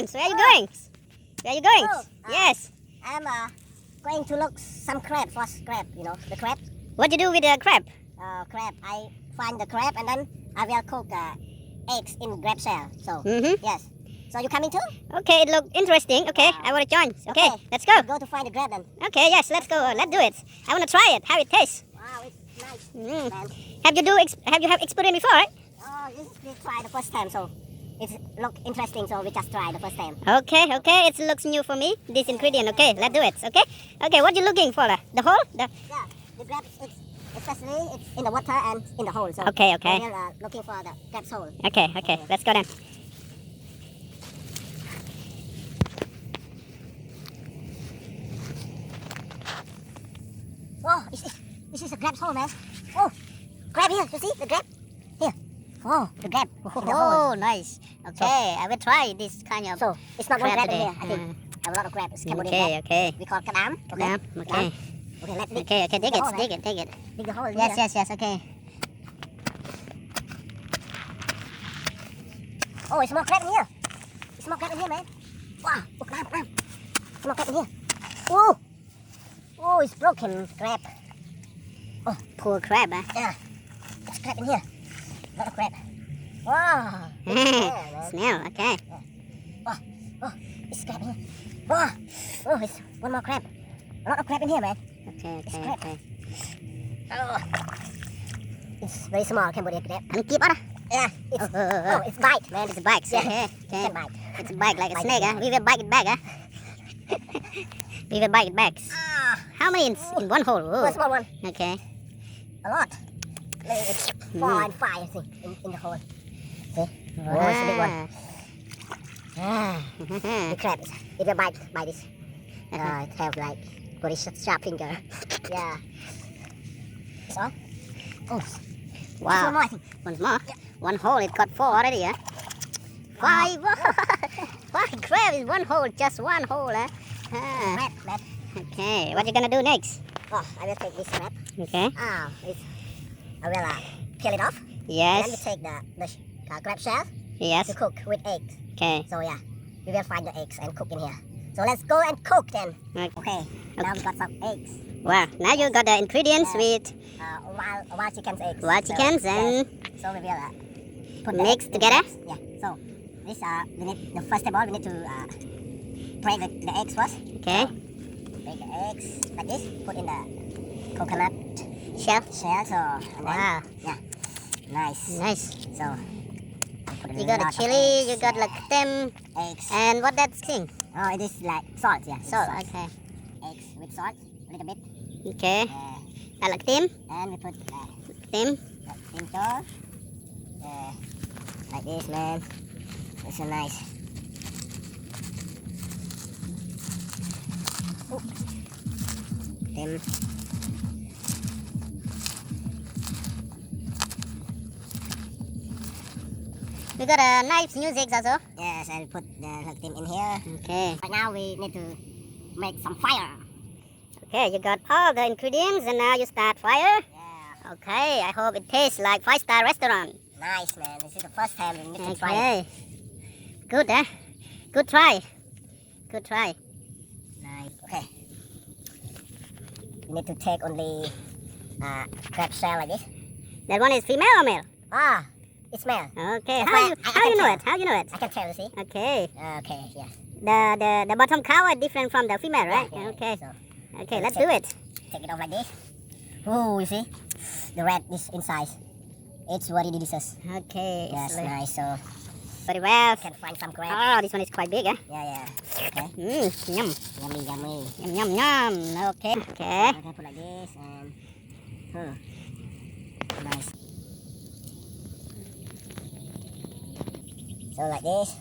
friends. Where are you going? Where are you going? Yes. I'm going to look some crab, first crab, you know, the crab. What you do with the crab? Crab, I find the crab and then I will cook eggs in crab shell. So, yes. So you coming too? Okay, it look interesting. Okay, I want to join. Okay, let's go. Go to find the crab then. Okay, yes, let's go. Let's do it. I want to try it. How it tastes. Wow, it's nice. Man. Have you experience before, right? Oh, we try the first time, so it look interesting. So we just try the first time. Okay, it looks new for me. This ingredient. Okay, let's do it. Okay, what you looking for? The hole? Yeah, the crab especially it's in the water and in the hole. So okay. we're looking for the crab's hole. Okay, let's go then. Oh, this is a crab's hole, man. Oh, crab here. You see the crab? Here. Oh, the crab. Oh, nice. Okay, I will try this kind of. So it's not one crab crab in today. here. I think a lot of crab. It's Cambodian crab. Okay. We call kadam. Okay. Okay, let's dig. Okay, dig the hole, it. Dig the hole. In Yes, here. okay. Oh, it's more crab in here. It's more crab in here, man. Wow, look, man. It's more crab in here. Oh, it's broken crab. Oh, poor crab, huh? Yeah, it's crab in here. A lot of crab. Wow. Smell, okay. Oh, it's crab in here. Wow. Oh, it's one more crab. A lot of crab in here, man. Okay. Oh, it's very small Cambodian crab. Anh keep on. Yeah, it's bite, man. It's a bite. Yeah, Okay. it's a bite. It's a bite like a snake, huh? We will bite it back, huh? We will bite it back. How many in one hole? One small one. Okay. A lot. Maybe it's 4 and 5, I think, in the hole. See? Oh, it's a big one. The crab, it will bite this. It have like very sharp finger. Yeah. That's all. Oh. Wow. One more, I think. One more. One hole, it got 4 already, huh? 5. 5 crab in one hole, just one hole, huh? Crab. Okay, what you gonna do next? Oh, I will take this crab. Okay. I will peel it off. Yes. And then we take the crab shell Yes. to cook with eggs. Okay. So yeah, we will find the eggs and cook in here. So let's go and cook then. Okay. Now we got some eggs. Wow. Now you got the ingredients with Wild chicken's eggs. wild chickens and So we will put mix the together. eggs. Yeah. So this we need the first of all we need to break the eggs first. Okay. So, break the eggs like this. Put in the coconut Shell. So and then, Wow. yeah. Nice. So put a You got lot a of chili, you eggs, got like them, eggs. and what that thing? Oh, it is like salt. Yeah. Salt. Okay. Eggs with salt, a little bit. Okay. I like them. And we put Them. Tinto. Like this, man. It's so nice. Them. We got a nice music also. Yes, I'll put the them in here. Okay. Right now we need to make some fire. Okay, you got all the ingredients and now you start fire. Yeah. Okay, I hope it tastes like 5-star restaurant. Nice, man. This is the first time we need to try Okay. it. Good, huh? Good try. Nice. Okay. We need to take only crab shell like this. That one is female or male? It smells. Okay. That's How why you know it? How you know it? I can tell, you see. Okay. Okay, yes. The bottom cow is different from the female, right? Yeah, Okay. So Okay, let's do it. take it off like this. Oh, you see? The red is inside. It's very delicious. Okay. Yes, it's nice. So very well. can find some crab. Oh, this one is quite big, huh? Yeah. Okay. Yum. Yummy. Yum. Okay. Okay. Okay, put like this and nice. So like this.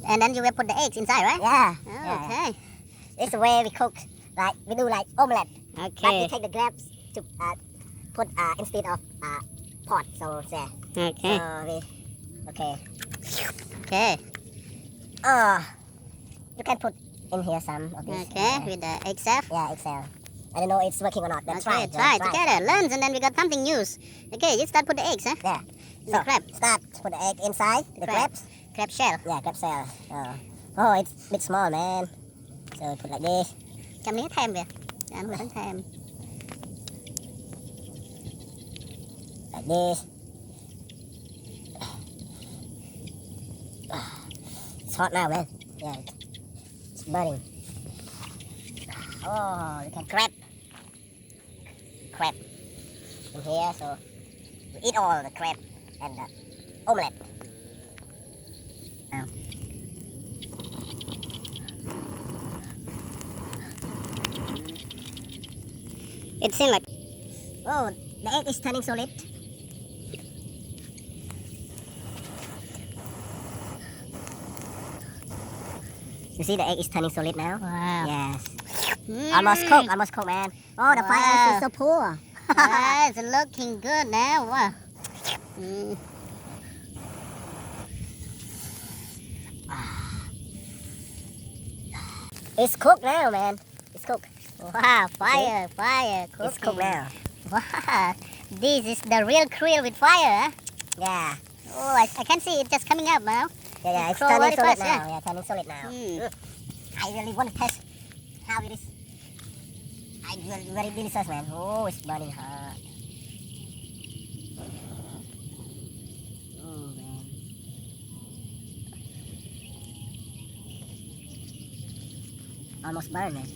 And then you will put the eggs inside, right? Yeah. Oh, okay. This is the way we cook. Like we do like omelette. But Okay. we take the crabs to put instead of pot. So yeah. Okay. So okay. Okay. You can put in here some of this. Okay. With the egg stuff. Yeah, Excel. I don't know it's working or not. Let's Okay, try. try together. Learn, and then we got something new. Okay, you start put the eggs, huh? Yeah. In the crab. Start put the egg inside the crabs. Crab shell. Yeah, crab shell. Oh, it's a bit small, man. So put like this. Trongนี้thêm kìa. Anh vừa thêm. Like this. It's hot now, man. Yeah, it's burning. Oh, you can crab in here. So we eat all the crab and the omelette. Now. It seems like Oh, the egg is turning solid. You see the egg is turning solid now? wow. Yes. Almost cooked, man. Oh, the fire Wow. is so poor. It's looking good now. Wow. Mm. It's cooked now, man. It's cooked. Wow, fire cooking. It's cooked now. Wow, this is the real krill with fire, huh? Yeah. Oh, I can see it just coming up now. Yeah, it's Crow turning very solid fast, now. Yeah, turning solid now. Mm. I really want to test how it is. I very delicious, man. Oh, it's burning hot. Oh, man. Almost burned, man.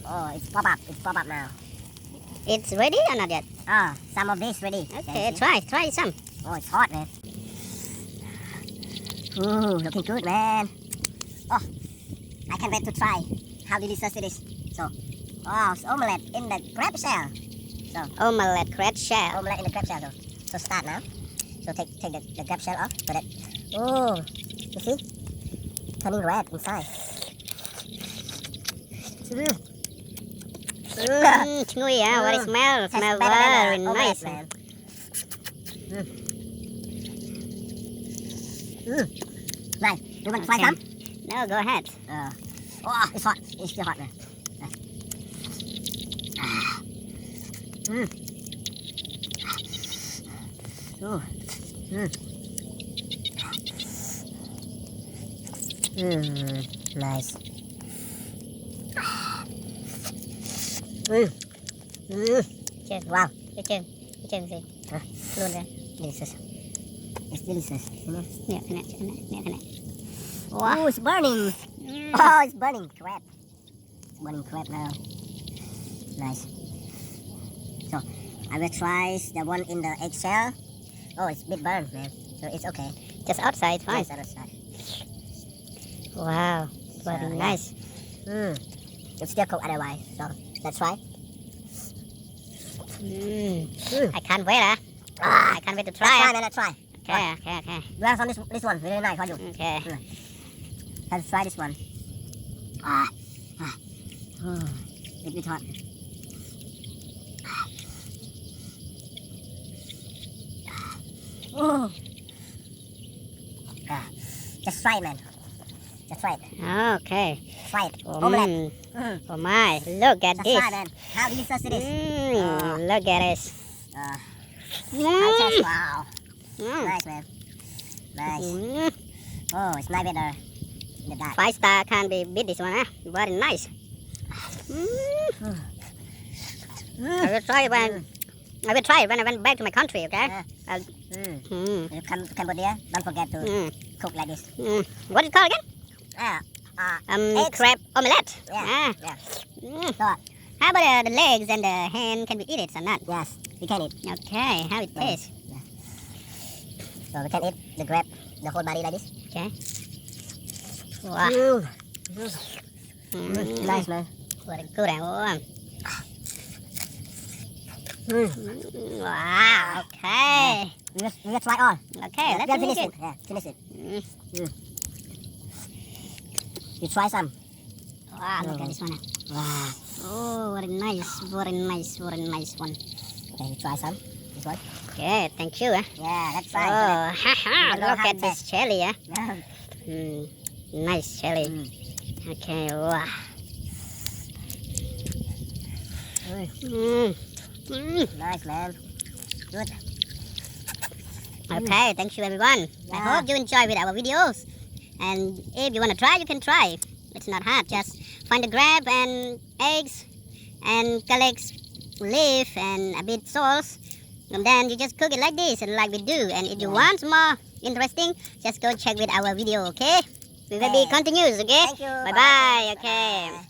Oh, it's pop up. It's pop up now. It's ready or not yet? Ah, some of this ready. Okay, Can you see? try some. Oh, it's hot, man. Ooh, looking good, man. Oh, I can't wait to try how delicious it is. So, oh, it's omelette in the crab shell. Omelette crab shell. Omelette in the crab shell. So start now. So take the crab shell off. Put it. Oh, you see? Turning red inside. Chewy, huh? What it smells? Tastes Smell better than very the omelette, nice. man. Nice. You want to try Okay. some? No, go ahead. Oh, it's hot. It's still hot, man. Oh. Nice. Chưa. Wow. Cái chân gì? Hả? Luôn ra. Delicious. It's delicious. Nè, cái này. Oh, Wow. it's burning. Oh, it's burning crab. It's burning crab now. Nice. So, I will try the one in the eggshell. Oh, it's a bit burned, man. So it's okay. Just outside, fine. Yes, outside. Wow, very So, nice. It's still cooked otherwise. So, let's try. I can't wait, huh? I can't wait to Let's try. try, Huh? man. Let's try. Okay. You have some this one. Very nice. How you? Okay. Let's try this one. It's a bit hot. Oh. Just try it, man. Just try it. Okay. Try it. Oh, Omelette. oh my, look at Just this. try, man. How delicious it is. Look at this. I taste. Wow. Mm. Nice, man. Nice. Mm. Oh, it's nice better in the dark. 5 star can't be beat this one, huh? Very nice. I will try it when I went back to my country, okay? You come to Cambodia, don't forget to cook like this. What is it called again? Eggs. Crab omelette. Yeah. So, How about the legs and the hand? Can we eat it or not? yes, we can eat. Okay, how it tastes? So we can eat the crab, the whole body like this. Okay. Wow. Nice, man. Very good. Wow. Okay. We will try all. Okay, let's finish it. Yeah, finish it. You try some. Wow, look at this one. Wow. Oh, very nice one. Okay, you try some. This one. Okay, thank you. Yeah, let's try. Oh, haha, You know look how at it this tastes. jelly. Yeah. Nice chili. Okay, wow. Nice, man. Good. Okay, thank you everyone. I hope you enjoy with our videos. And if you want to try, you can try. It's not hard. Just find the crab and eggs and garlic leaf and a bit sauce. And then you just cook it like this and like we do. And if you want more interesting, just go check with our video, okay? We will be continuous, okay? Thank you. Bye-bye, okay. Bye.